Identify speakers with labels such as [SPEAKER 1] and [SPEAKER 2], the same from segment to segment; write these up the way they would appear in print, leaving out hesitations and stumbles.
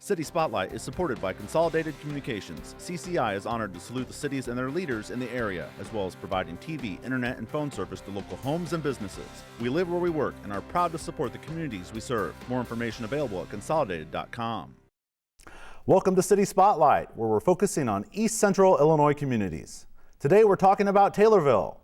[SPEAKER 1] City Spotlight is supported by Consolidated Communications. CCI is honored to salute the cities and their leaders in the area, as well as providing TV, internet, and phone service to local homes and businesses. We live where we work and are proud to support the communities we serve. More information available at consolidated.com. Welcome to City Spotlight, where we're focusing on East Central Illinois communities. Today we're talking about Taylorville.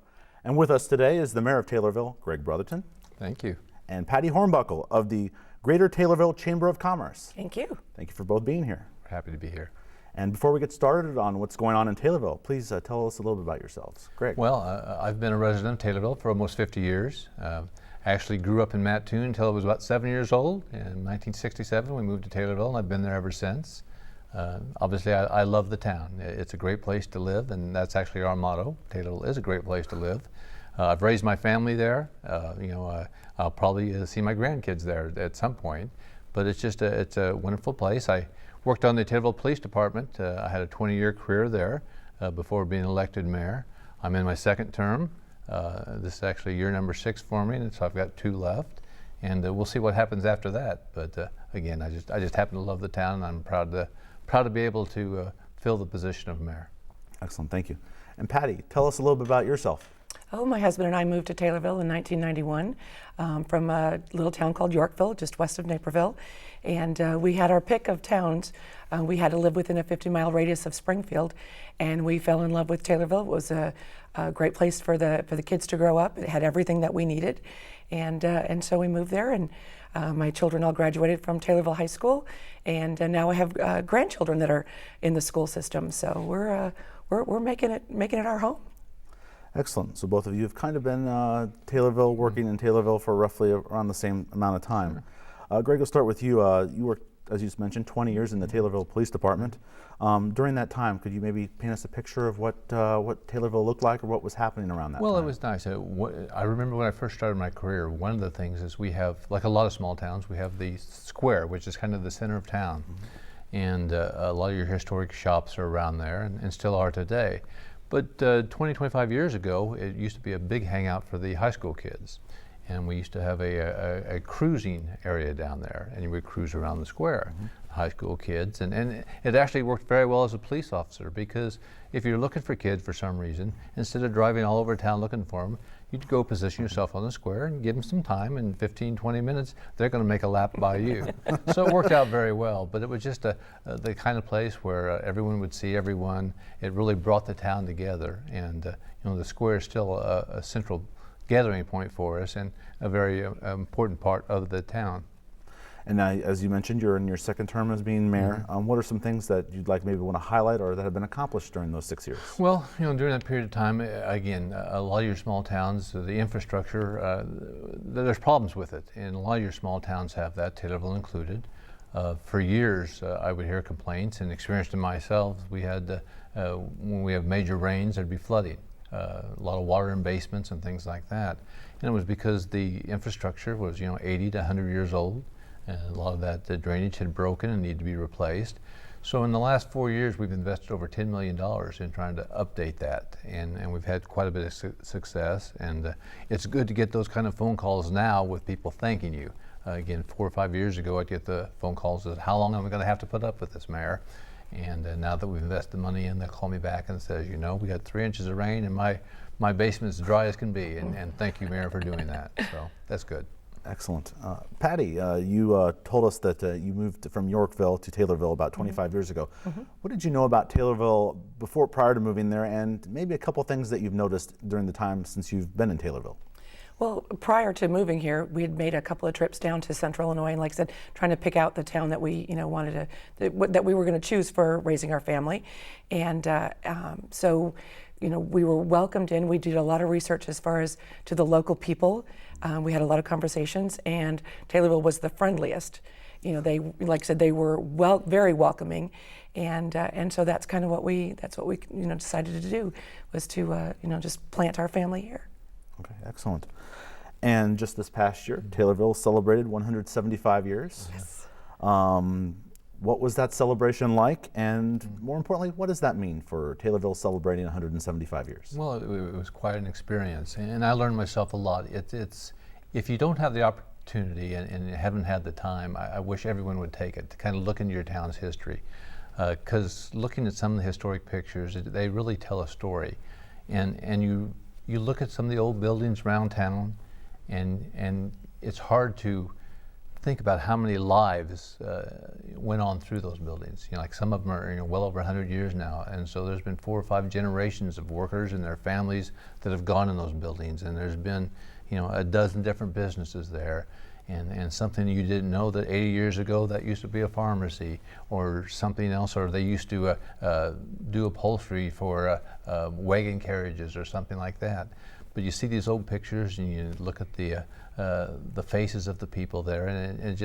[SPEAKER 1] And with us today is the Mayor of Taylorville, Greg Brotherton.
[SPEAKER 2] Thank you.
[SPEAKER 1] And Patty Hornbuckle of the Greater Taylorville Chamber of Commerce.
[SPEAKER 3] Thank you.
[SPEAKER 1] Thank you for both being here.
[SPEAKER 2] We're happy to be here.
[SPEAKER 1] And before we get started on what's going on in Taylorville, please tell us a little bit about yourselves. Greg.
[SPEAKER 2] Well, I've been a resident of Taylorville for almost 50 years. I actually grew up in Mattoon until I was about 7 years old. In 1967, we moved to Taylorville, and I've been there ever since. Obviously, I love the town. It's a great place to live, and that's actually our motto. Taylorville is a great place to live. I've raised my family there. I'll probably see my grandkids there at some point. But it's a wonderful place. I worked on the Taylorville Police Department. I had a 20-year career there before being elected mayor. I'm in my second term. This is actually year number 6 for me, and so I've got 2 left. And we'll see what happens after that. But again, I just happen to love the town, and I'm proud to be able to fill the position of mayor.
[SPEAKER 1] Excellent, thank you. And Patty, tell us a little bit about yourself.
[SPEAKER 3] Oh, my husband and I moved to Taylorville in 1991 from a little town called Yorkville, just west of Naperville. And we had our pick of towns. We had to live within a 50-mile radius of Springfield, and we fell in love with Taylorville. It was a great place for the kids to grow up. It had everything that we needed. And so we moved there, and my children all graduated from Taylorville High School, and now I have grandchildren that are in the school system. So we're making it our home.
[SPEAKER 1] Excellent. So both of you have kind of been Taylorville, working in Taylorville for roughly around the same amount of time. Greg, we'll start with you. You worked, as you just mentioned, 20 years in the Taylorville Police Department. During that time, could you maybe paint us a picture of what Taylorville looked like, or what was happening around that time?
[SPEAKER 2] Well, it was nice. I remember when I first started my career, one of the things is we have, like a lot of small towns, we have the square, which is kind of the center of town. And a lot of your historic shops are around there, and still are today. But 20, 25 years ago, it used to be a big hangout for the high school kids. And we used to have a cruising area down there, and you would cruise around the square, high school kids. And it actually worked very well as a police officer, because if you're looking for kids for some reason, instead of driving all over town looking for them, you'd go position yourself on the square and give them some time. In 15, 20 minutes, they're going to make a lap by you. So it worked out very well, but it was just the kind of place where everyone would see everyone. It really brought the town together, and the square is still a central gathering point for us and a very important part of the town.
[SPEAKER 1] And as you mentioned, you're in your second term as being mayor. What are some things that you'd like maybe want to highlight, or that have been accomplished during those 6 years?
[SPEAKER 2] Well, during that period of time, again, a lot of your small towns, the infrastructure, there's problems with it, and a lot of your small towns have that, Taylorville included. For years, I would hear complaints, and experienced it myself. We had, when we have major rains, there'd be flooding. A lot of water in basements and things like that. And it was because the infrastructure was 80 to 100 years old, and a lot of that the drainage had broken and needed to be replaced. So in the last 4 years, we've invested over $10 million in trying to update that, and we've had quite a bit of success. And it's good to get those kind of phone calls now with people thanking you. Again, 4 or 5 years ago, I'd get the phone calls that, how long am I going to have to put up with this, Mayor? And now that we've invested money in, they'll call me back and says, we got 3 inches of rain and my basement's dry as can be, and thank you, Mayor, for doing that. So that's good.
[SPEAKER 1] Excellent. Patty, you told us that you moved from Yorkville to Taylorville about 25 years ago. What did you know about Taylorville prior to moving there, and maybe a couple things that you've noticed during the time since you've been in Taylorville?
[SPEAKER 3] Well, prior to moving here, we had made a couple of trips down to Central Illinois, and like I said, trying to pick out the town that we, wanted that we were going to choose for raising our family, and so, we were welcomed in. We did a lot of research as far as to the local people. We had a lot of conversations, and Taylorville was the friendliest. They, like I said, they were very welcoming, and so that's kind of what we decided to do, was to just plant our family here.
[SPEAKER 1] Okay, excellent. And just this past year, Taylorville celebrated 175 years.
[SPEAKER 3] Yes.
[SPEAKER 1] What was that celebration like? And more importantly, what does that mean for Taylorville celebrating 175 years?
[SPEAKER 2] Well, it was quite an experience, and I learned myself a lot. It's if you don't have the opportunity and haven't had the time, I wish everyone would take it to kind of look into your town's history. Because looking at some of the historic pictures, they really tell a story. And you look at some of the old buildings around town, and it's hard to think about how many lives went on through those buildings. Like some of them are well over 100 years now, and so there's been 4 or 5 generations of workers and their families that have gone in those buildings, and there's been a dozen different businesses there. And something you didn't know that 80 years ago that used to be a pharmacy or something else, or they used to do upholstery for wagon carriages or something like that. But you see these old pictures and you look at the faces of the people there, and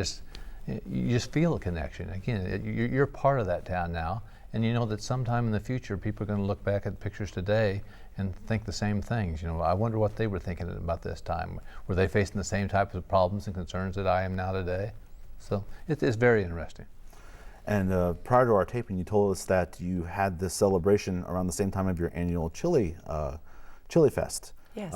[SPEAKER 2] you just feel a connection. Again, you're part of that town now, and you know that sometime in the future people are going to look back at pictures today and think the same things. I wonder what they were thinking about this time. Were they facing the same type of problems and concerns that I am now today? So it's very interesting.
[SPEAKER 1] And prior to our taping, you told us that you had this celebration around the same time of your annual Chili Fest.
[SPEAKER 3] Yes.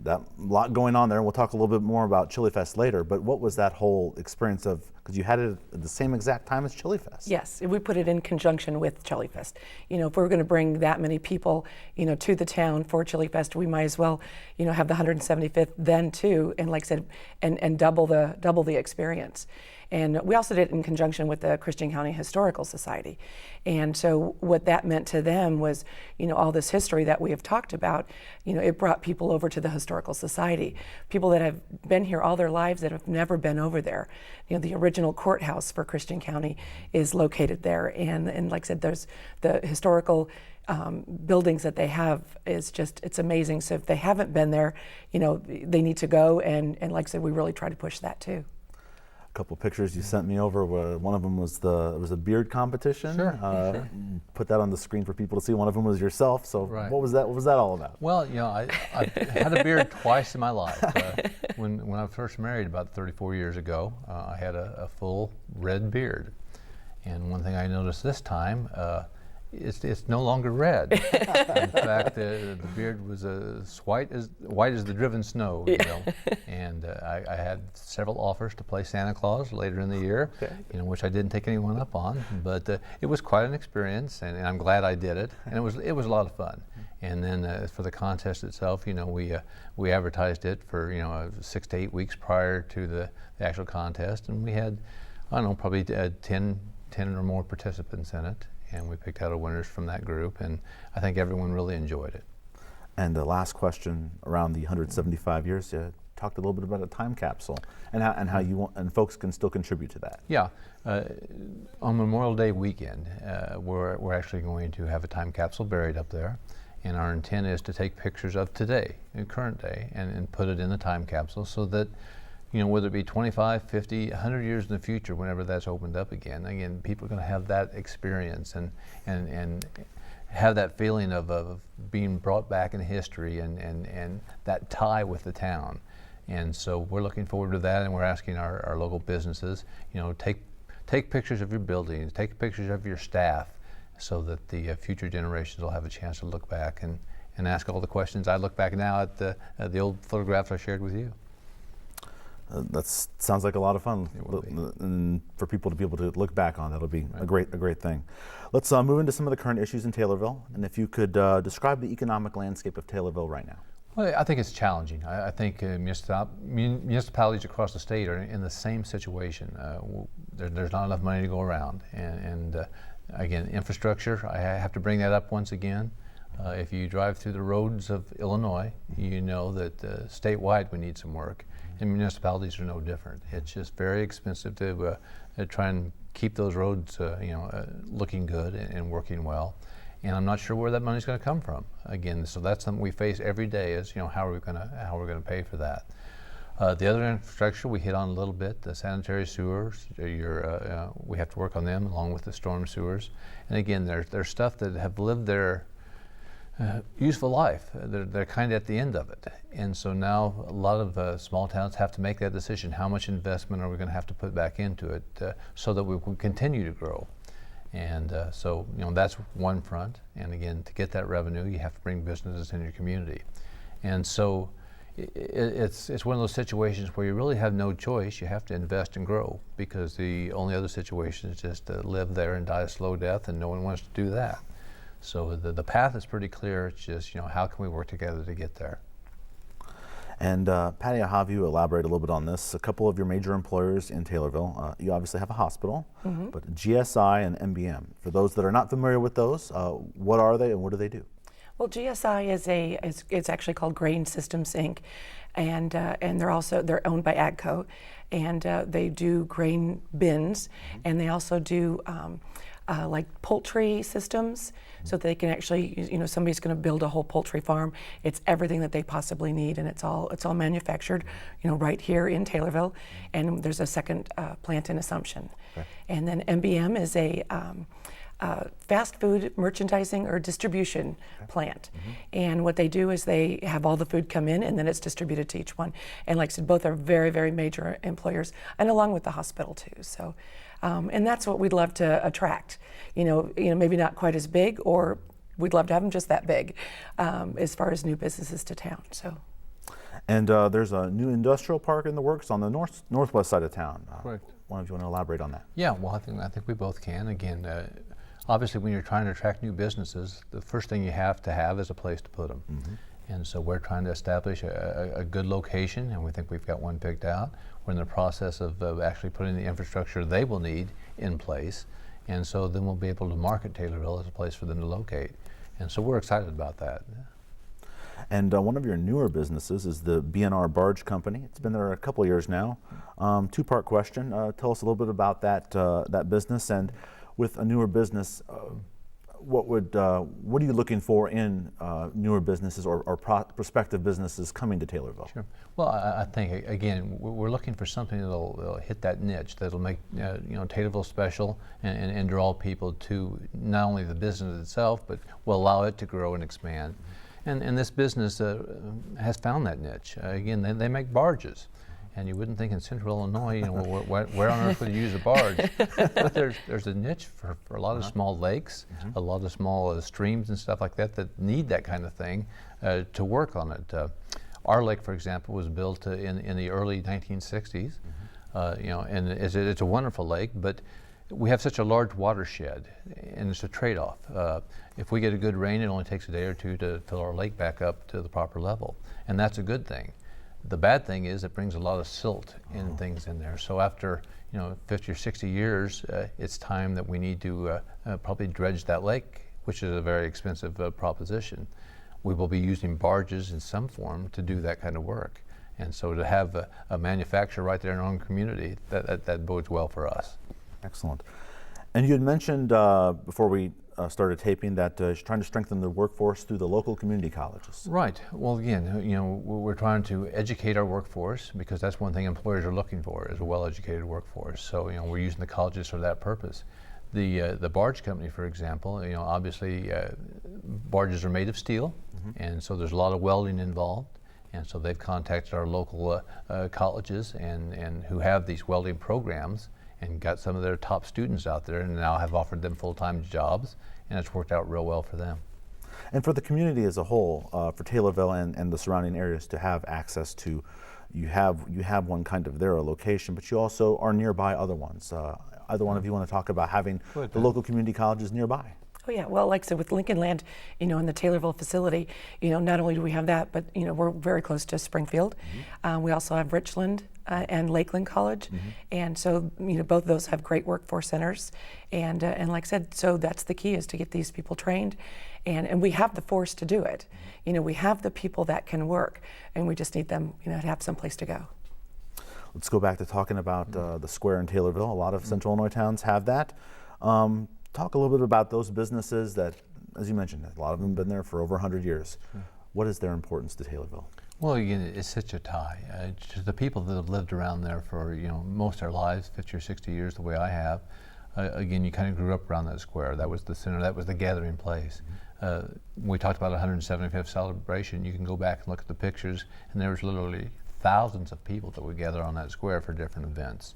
[SPEAKER 1] That lot going on there, and we'll talk a little bit more about Chili Fest later, but what was that whole experience of, because you had it at the same exact time as Chili Fest?
[SPEAKER 3] Yes, we put it in conjunction with Chili Fest. If we're going to bring that many people, to the town for Chili Fest, we might as well, have the 175th then too, and like I said, and double the experience. And we also did it in conjunction with the Christian County Historical Society. And so what that meant to them was, all this history that we have talked about, it brought people over to the Historical Society. People that have been here all their lives that have never been over there. The original courthouse for Christian County is located there. And like I said, there's the historical buildings that they have it's amazing. So if they haven't been there, they need to go. And like I said, we really try to push that too.
[SPEAKER 1] A couple pictures you sent me over. Where one of them was it was a beard competition.
[SPEAKER 2] Sure.
[SPEAKER 1] Put that on the screen for people to see. One of them was yourself. So
[SPEAKER 2] right.
[SPEAKER 1] What was that all about?
[SPEAKER 2] Well, I've had a beard twice in my life. When I first married about 34 years ago, I had a full red beard, and one thing I noticed this time. It's no longer red. In fact, the beard was as white as the driven snow, And I had several offers to play Santa Claus later in the year, which I didn't take anyone up on. But it was quite an experience, and I'm glad I did it. And it was a lot of fun. And then for the contest itself, we advertised it for 6 to 8 weeks prior to the actual contest, and we had probably 10 or more participants in it. And we picked out winners from that group, and I think everyone really enjoyed it.
[SPEAKER 1] And the last question around the 175 years, you talked a little bit about a time capsule and how you want, and folks can still contribute to that.
[SPEAKER 2] Yeah, on Memorial Day weekend, we're actually going to have a time capsule buried up there, and our intent is to take pictures of today, in current day, and put it in the time capsule so that whether it be 25, 50, 100 years in the future, whenever that's opened up again, people are going to have that experience and have that feeling of being brought back in history and that tie with the town. And so we're looking forward to that, and we're asking our local businesses, take pictures of your buildings, take pictures of your staff, so that the future generations will have a chance to look back and ask all the questions. I look back now at the old photographs I shared with you.
[SPEAKER 1] That sounds like a lot of fun, and for people to be able to look back on, that'll be a great thing. Let's move into some of the current issues in Taylorville, and if you could describe the economic landscape of Taylorville right now.
[SPEAKER 2] Well, I think it's challenging. I think municipalities across the state are in the same situation. There's not enough money to go around, and again, infrastructure, I have to bring that up once again. If you drive through the roads of Illinois, you know that statewide we need some work. And municipalities are no different. It's just very expensive to try and keep those roads, looking good and working well. And I'm not sure where that money's going to come from. Again, so that's something we face every day. Is how we're going to pay for that. The other infrastructure we hit on a little bit, the sanitary sewers. We have to work on them along with the storm sewers. And again, there's stuff that have lived their useful life. They're kind of at the end of it. And so now a lot of small towns have to make that decision. How much investment are we going to have to put back into it so that we can continue to grow? And so that's one front. And again, to get that revenue, you have to bring businesses in your community. And so It's one of those situations where you really have no choice. You have to invest and grow, because the only other situation is just to live there and die a slow death, and no one wants to do that. So the path is pretty clear. It's just, how can we work together to get there?
[SPEAKER 1] And Patty, I'll have you elaborate a little bit on this. A couple of your major employers in Taylorville, you obviously have a hospital, but GSI and MBM. For those that are not familiar with those, what are they and what do they do?
[SPEAKER 3] Well, GSI it's actually called Grain Systems Inc., and they're owned by AGCO, and they do grain bins, and they also do like poultry systems, so they can actually, somebody's going to build a whole poultry farm. It's everything that they possibly need, and it's all manufactured, right here in Taylorville, and there's a second plant in Assumption. Okay. And then MBM is a fast food merchandising or distribution plant. And what they do is they have all the food come in, and then it's distributed to each one. And like I said, both are very, very major employers, and along with the hospital too. So, and that's what we'd love to attract. Maybe not quite as big, or we'd love to have them just that big, as far as new businesses to town. So. And
[SPEAKER 1] there's a new industrial park in the works on the northwest side of town.
[SPEAKER 2] Correct.
[SPEAKER 1] One of you want to elaborate on that?
[SPEAKER 2] Yeah, well, I think we both can. Again, obviously, when you're trying to attract new businesses, the first thing you have to have is a place to put them. And so we're trying to establish a good location, and we think we've got one picked out. We're in the process of actually putting the infrastructure they will need in place, and so then we'll be able to market Taylorville as a place for them to locate. And so we're excited about that.
[SPEAKER 1] And one of your newer businesses is the B&R Barge Company. It's been there a couple of years now. Two-part question. Tell us a little bit about that business, and with a newer business, what are you looking for in newer businesses or prospective businesses coming to Taylorville?
[SPEAKER 2] Sure. Well, I think again we're looking for something that'll hit that niche, that'll make Taylorville special and draw people to not only the business itself, but will allow it to grow and expand. And this business has found that niche. Again, they make barges. And you wouldn't think in Central Illinois, where on earth would you use a barge? But there's a niche for a lot of small lakes, a lot of small streams and stuff like that need that kind of thing to work on it. Our lake, for example, was built in the early 1960s, and it's a wonderful lake, but we have such a large watershed, and it's a trade-off. If we get a good rain, it only takes a day or two to fill our lake back up to the proper level, and that's a good thing. The bad thing is it brings a lot of silt and things in there. So after 50 or 60 years, it's time that we need to probably dredge that lake, which is a very expensive proposition. We will be using barges in some form to do that kind of work. And so to have a manufacturer right there in our own community, that bodes well for us.
[SPEAKER 1] Excellent. And you had mentioned before we started taping that you're trying to strengthen the workforce through the local community colleges. Right.
[SPEAKER 2] Well, again, we're trying to educate our workforce, because that's one thing employers are looking for, is a well-educated workforce. So we're using the colleges for that purpose. The barge company, for example, obviously barges are made of steel, and so there's a lot of welding involved. And so they've contacted our local colleges and who have these welding programs, and got some of their top students out there, and now have offered them full-time jobs, and it's worked out real well for them.
[SPEAKER 1] And for the community as a whole, for Taylorville and the surrounding areas to have access to, you have one kind of there, a location, but you also are nearby other ones. Either one of you want to talk about having the local community colleges nearby?
[SPEAKER 3] Oh yeah, well, like I said, with Lincoln Land, in the Taylorville facility, not only do we have that, but we're very close to Springfield. We also have Richland and Lakeland College, and so both of those have great workforce centers. And like I said, so that's the key, is to get these people trained, and we have the force to do it. We have the people that can work, and we just need them, to have some place to go.
[SPEAKER 1] Let's go back to talking about the square in Taylorville. A lot of Central Illinois towns have that. Talk a little bit about those businesses that, as you mentioned, a lot of them have been there for over 100 years. What is their importance to Taylorville?
[SPEAKER 2] Well, again, it's such a tie. To the people that have lived around there for most of their lives, 50 or 60 years, the way I have. Again, you kind of grew up around that square. That was the center. That was the gathering place. We talked about 175th celebration. You can go back and look at the pictures, and there was literally thousands of people that would gather on that square for different events.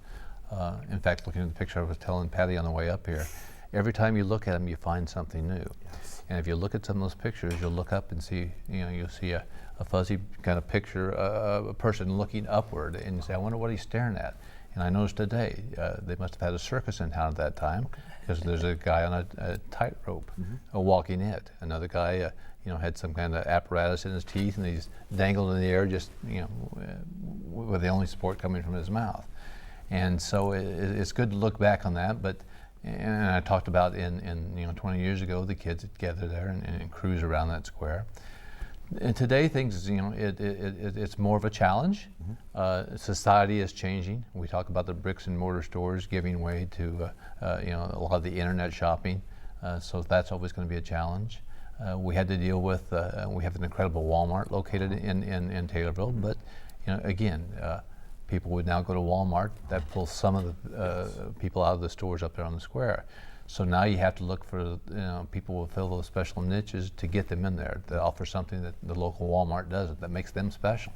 [SPEAKER 2] In fact, looking at the picture, I was telling Patty on the way up here, every time you look at them, you find something new.
[SPEAKER 1] Yes.
[SPEAKER 2] And if you look at some of those pictures, you'll look up and see, you'll see a fuzzy kind of picture, a person looking upward, and you say, I wonder what he's staring at. And I noticed today, they must have had a circus in town at that time, because there's a guy on a tightrope walking it. Another guy, had some kind of apparatus in his teeth, and he's dangled in the air, just, with the only support coming from his mouth. And so it's good to look back on that, and I talked about in 20 years ago, the kids would gather there and cruise around that square. And today things, it's more of a challenge. Society is changing. We talk about the bricks and mortar stores giving way to, a lot of the internet shopping. So that's always going to be a challenge. We had to deal with, we have an incredible Walmart located in Taylorville, but again, people would now go to Walmart. That pulls some of the people out of the stores up there on the square. So now you have to look for, people will fill those special niches to get them in there, that offer something that the local Walmart doesn't, that makes them special.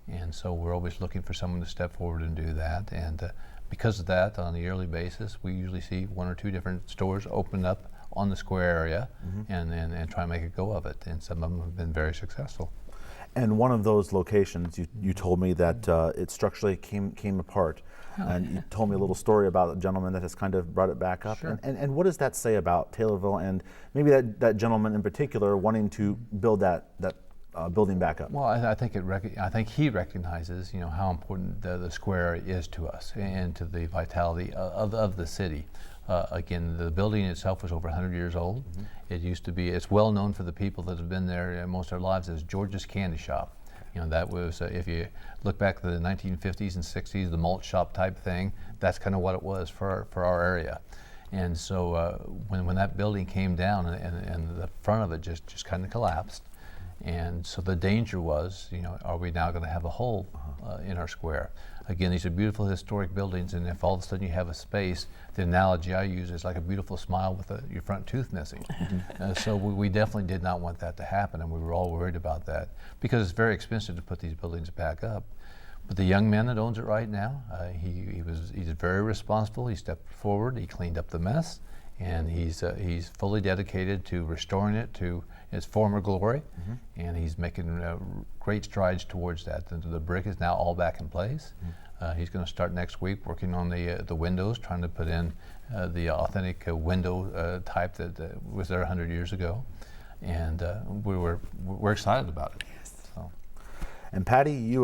[SPEAKER 2] And so we're always looking for someone to step forward and do that. And because of that, on a yearly basis, we usually see 1 or 2 different stores open up on the square area and try and make a go of it. And some of them have been very successful.
[SPEAKER 1] And one of those locations, you told me that it structurally came apart. And you told me a little story about a gentleman that has kind of brought it back up.
[SPEAKER 2] Sure.
[SPEAKER 1] And what does that say about Taylorville, and maybe that gentleman in particular wanting to build that building back up?
[SPEAKER 2] Well, I think he recognizes, how important the square is to us and to the vitality of the city. Again, the building itself was over 100 years old. It used to be, it's well known for the people that have been there most of their lives as George's Candy Shop. That was, if you look back to the 1950s and 60s, the malt shop type thing, that's kind of what it was for our area. And so when that building came down and the front of it just kind of collapsed, and so the danger was, are we now going to have a hole in our square? Again, these are beautiful historic buildings, and if all of a sudden you have a space, the analogy I use is like a beautiful smile with your front tooth missing. So we definitely did not want that to happen, and we were all worried about that, because it's very expensive to put these buildings back up. But the young man that owns it right now, he's very responsible. He stepped forward, he cleaned up the mess, and he's fully dedicated to restoring it to its former glory, and he's making great strides towards that. The brick is now all back in place. He's going to start next week working on the windows, trying to put in the authentic window type that was there 100 years ago, and we're excited about it.
[SPEAKER 3] Yes.
[SPEAKER 2] So.
[SPEAKER 1] And Patty, you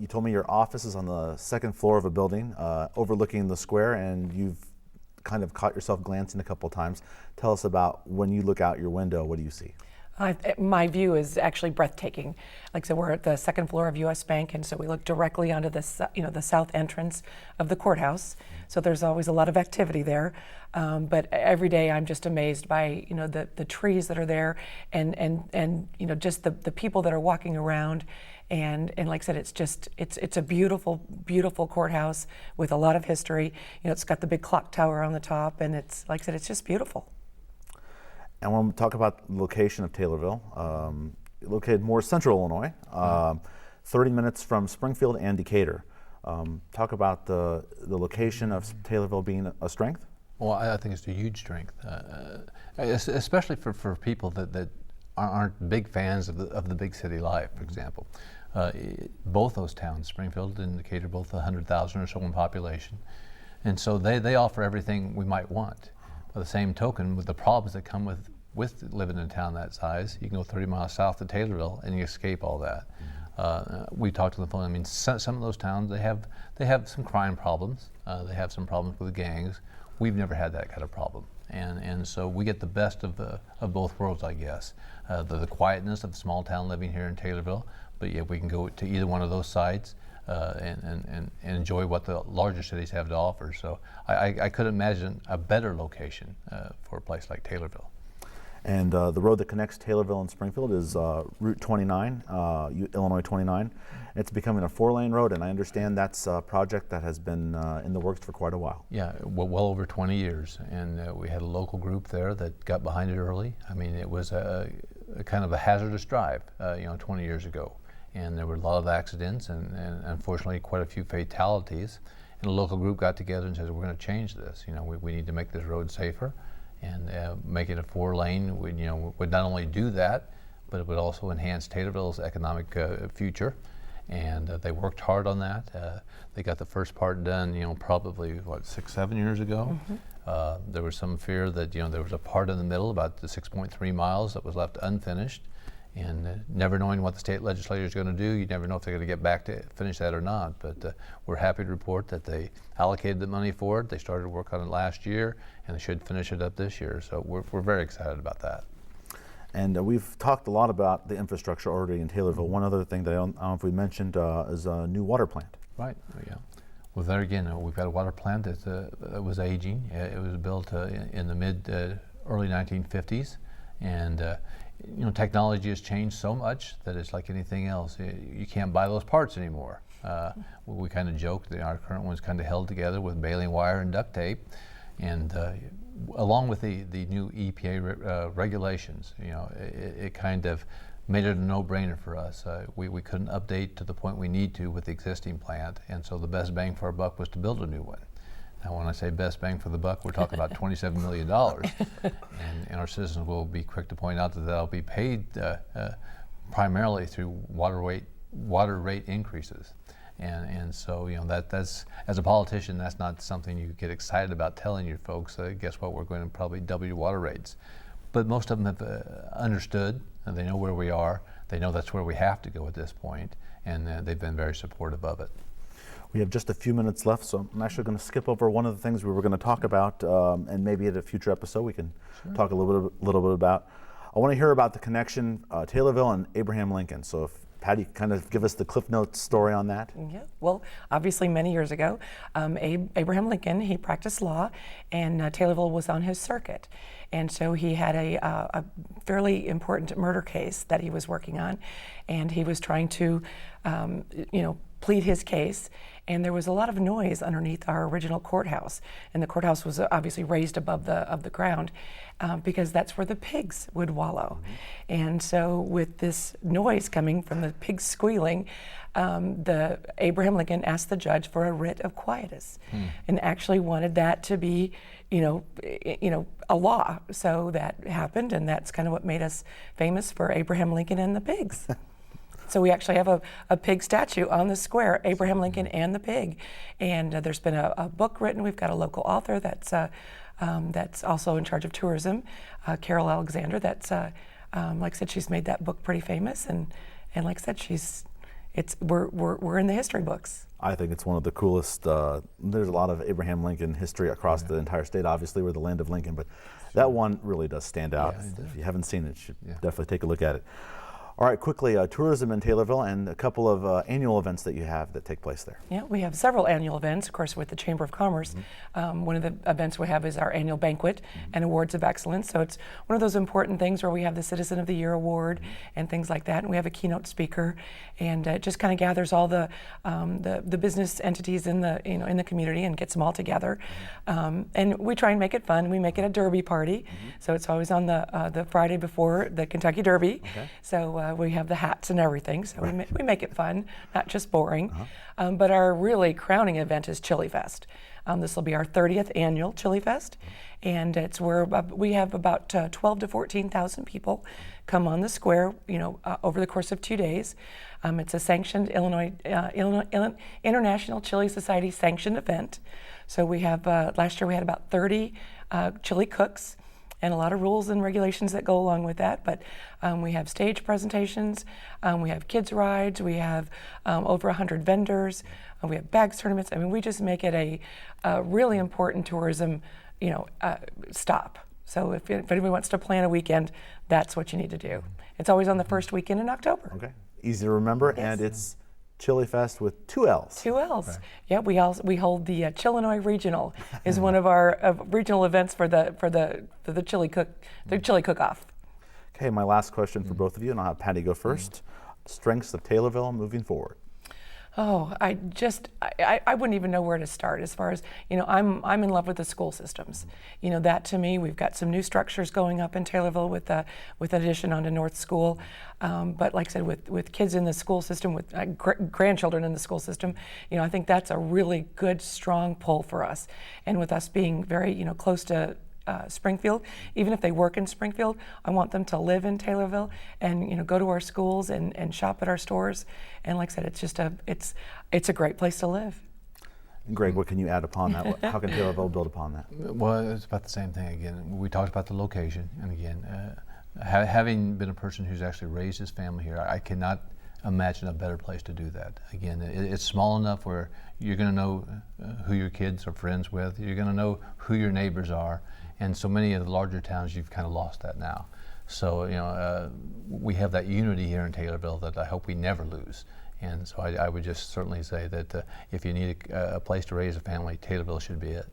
[SPEAKER 1] told me your office is on the 2nd floor of a building overlooking the square, and you've kind of caught yourself glancing a couple times. Tell us about, when you look out your window, what do you see?
[SPEAKER 3] My view is actually breathtaking. Like I said, we're at the 2nd floor of U.S. Bank, and so we look directly onto the south entrance of the courthouse. So there's always a lot of activity there. But every day I'm just amazed by the trees that are there, and just the people that are walking around. And like I said, it's a beautiful, beautiful courthouse with a lot of history. It's got the big clock tower on the top, and it's, like I said, it's just beautiful.
[SPEAKER 1] And when we talk about the location of Taylorville, located more central Illinois, 30 minutes from Springfield and Decatur. Talk about the location of Taylorville being a strength.
[SPEAKER 2] Well, I think it's a huge strength, especially for people that aren't big fans of the big city life, for example. Both those towns, Springfield and Decatur, both 100,000 or so in population. And so they offer everything we might want. By the same token, with the problems that come with living in a town that size, you can go 30 miles south to Taylorville and you escape all that. We talked on the phone. I mean, some of those towns, they have some crime problems. They have some problems with gangs. We've never had that kind of problem, and so we get the best of both worlds, I guess. The quietness of small town living here in Taylorville, but yet we can go to either one of those sides and enjoy what the larger cities have to offer. So I couldn't imagine a better location for a place like Taylorville.
[SPEAKER 1] And the road that connects Taylorville and Springfield is Route 29, Illinois 29. It's becoming a 4-lane road, and I understand that's a project that has been in the works for quite a while.
[SPEAKER 2] Yeah, well over 20 years, and we had a local group there that got behind it early. I mean, it was a kind of a hazardous drive, 20 years ago, and there were a lot of accidents and unfortunately quite a few fatalities. And the local group got together and said, we're going to change this. We need to make this road safer. and make it a 4-lane would not only do that, but it would also enhance Taylorville's economic future. And they worked hard on that. They got the first part done, probably 6-7 years ago. There was some fear that there was a part in the middle, about the 6.3 miles, that was left unfinished. And never knowing what the state legislature is going to do, you never know if they're going to get back to finish that or not. But we're happy to report that they allocated the money for it. They started work on it last year, and they should finish it up this year. So we're very excited about that.
[SPEAKER 1] And we've talked a lot about the infrastructure already in Taylorville. One other thing that I don't know if we mentioned is a new water plant.
[SPEAKER 2] Right. Yeah. Well, there again, we've got a water plant that was aging. It was built in the early 1950s, and technology has changed so much that it's like anything else. You can't buy those parts anymore. We kind of joke that our current one's kind of held together with baling wire and duct tape, and along with the new EPA regulations, it kind of made it a no-brainer for us. We couldn't update to the point we need to with the existing plant, and so the best bang for our buck was to build a new one. Now, when I say best bang for the buck, we're talking about $27 million, and our citizens will be quick to point out that that'll be paid primarily through water rate increases. And so, that's, as a politician, that's not something you get excited about telling your folks. Guess what? We're going to probably double your water rates. But most of them have understood, and they know where we are. They know that's where we have to go at this point, and they've been very supportive of it.
[SPEAKER 1] We have just a few minutes left, so I'm actually going to skip over one of the things we were going to talk about, and maybe at a future episode we can talk a little bit about. I want to hear about the connection, Taylorville and Abraham Lincoln. So if Patty, kind of give us the Cliff Notes story on that.
[SPEAKER 3] Yeah, well, obviously many years ago, Abraham Lincoln, he practiced law, and Taylorville was on his circuit. And so he had a fairly important murder case that he was working on, and he was trying to, plead his case. And there was a lot of noise underneath our original courthouse, and the courthouse was obviously raised above the ground because that's where the pigs would wallow. And so with this noise coming from the pigs squealing, the Abraham Lincoln asked the judge for a writ of quietus, and actually wanted that to be, a law. So that happened, and that's kind of what made us famous for Abraham Lincoln and the pigs. So we actually have a pig statue on the square, Abraham Lincoln and the pig. And there's been a book written. We've got a local author that's also in charge of tourism, Carol Alexander. That's like I said, she's made that book pretty famous. And like I said, we're in the history books.
[SPEAKER 1] I think it's one of the coolest. There's a lot of Abraham Lincoln history across the entire state. Obviously, we're the land of Lincoln, but that one really does stand out.
[SPEAKER 2] Yeah,
[SPEAKER 1] if you haven't seen it, you should definitely take a look at it. All right, quickly, tourism in Taylorville and a couple of annual events that you have that take place there.
[SPEAKER 3] Yeah, we have several annual events, of course, with the Chamber of Commerce. One of the events we have is our annual banquet and awards of excellence. So it's one of those important things where we have the Citizen of the Year award and things like that, and we have a keynote speaker, and it just kind of gathers all the business entities in the community and gets them all together. And we try and make it fun. We make it a derby party, so it's always on the Friday before the Kentucky Derby. So we have the hats and everything, so we make it fun, not just boring. But our really crowning event is Chili Fest. This will be our 30th annual Chili Fest, and it's where we have about 12 to 14,000 people come on the square, over the course of 2 days. It's a sanctioned Illinois International Chili Society sanctioned event. So we have last year we had about 30 chili cooks, and a lot of rules and regulations that go along with that. But we have stage presentations, we have kids rides, we have over 100 vendors, we have bags tournaments. I mean, we just make it a really important tourism, stop. So if anybody wants to plan a weekend, that's what you need to do. It's always on the first weekend in October.
[SPEAKER 1] Okay, easy to remember, and it's Chili Fest with 2 L's.
[SPEAKER 3] 2 L's. Okay. Yeah, we hold the Chillinois Regional is one of our regional events for the chili cook-off.
[SPEAKER 1] Okay, my last question for both of you, and I'll have Patty go first. Strengths of Taylorville moving forward.
[SPEAKER 3] Oh, I wouldn't even know where to start as far as, I'm in love with the school systems. That to me, we've got some new structures going up in Taylorville with addition onto North School. But like I said, with kids in the school system, with grandchildren in the school system, I think that's a really good, strong pull for us. And with us being very, close to Springfield. Even if they work in Springfield, I want them to live in Taylorville and go to our schools and shop at our stores. And like I said, it's just it's a great place to live.
[SPEAKER 1] And Greg, what can you add upon that? How can Taylorville build upon that?
[SPEAKER 2] Well, it's about the same thing again. We talked about the location, and again, having been a person who's actually raised his family here, I cannot imagine a better place to do that. Again, it's small enough where you're going to know who your kids are friends with, you're going to know who your neighbors are, and so many of the larger towns, you've kind of lost that now. So, we have that unity here in Taylorville that I hope we never lose. And so I would just certainly say that if you need a place to raise a family, Taylorville should be it.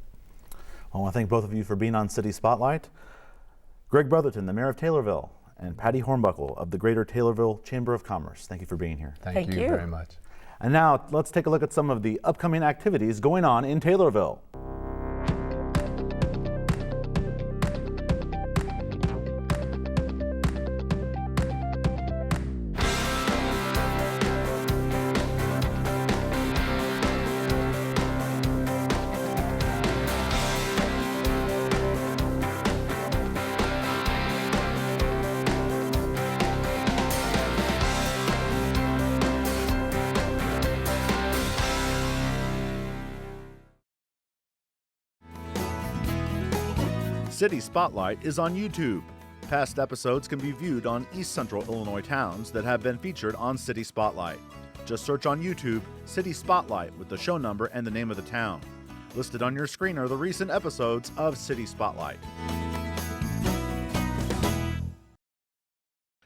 [SPEAKER 1] Well, I want to thank both of you for being on City Spotlight. Greg Brotherton, the Mayor of Taylorville, and Patty Hornbuckle of the Greater Taylorville Chamber of Commerce. Thank you for being here.
[SPEAKER 2] Thank you very much.
[SPEAKER 1] And now let's take a look at some of the upcoming activities going on in Taylorville. City Spotlight is on YouTube. Past episodes can be viewed on East Central Illinois towns that have been featured on City Spotlight. Just search on YouTube City Spotlight with the show number and the name of the town. Listed on your screen are the recent episodes of City Spotlight.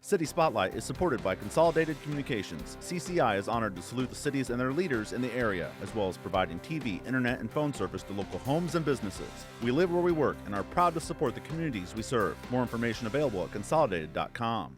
[SPEAKER 1] City Spotlight is supported by Consolidated Communications. CCI is honored to salute the cities and their leaders in the area, as well as providing TV, internet, and phone service to local homes and businesses. We live where we work and are proud to support the communities we serve. More information available at consolidated.com.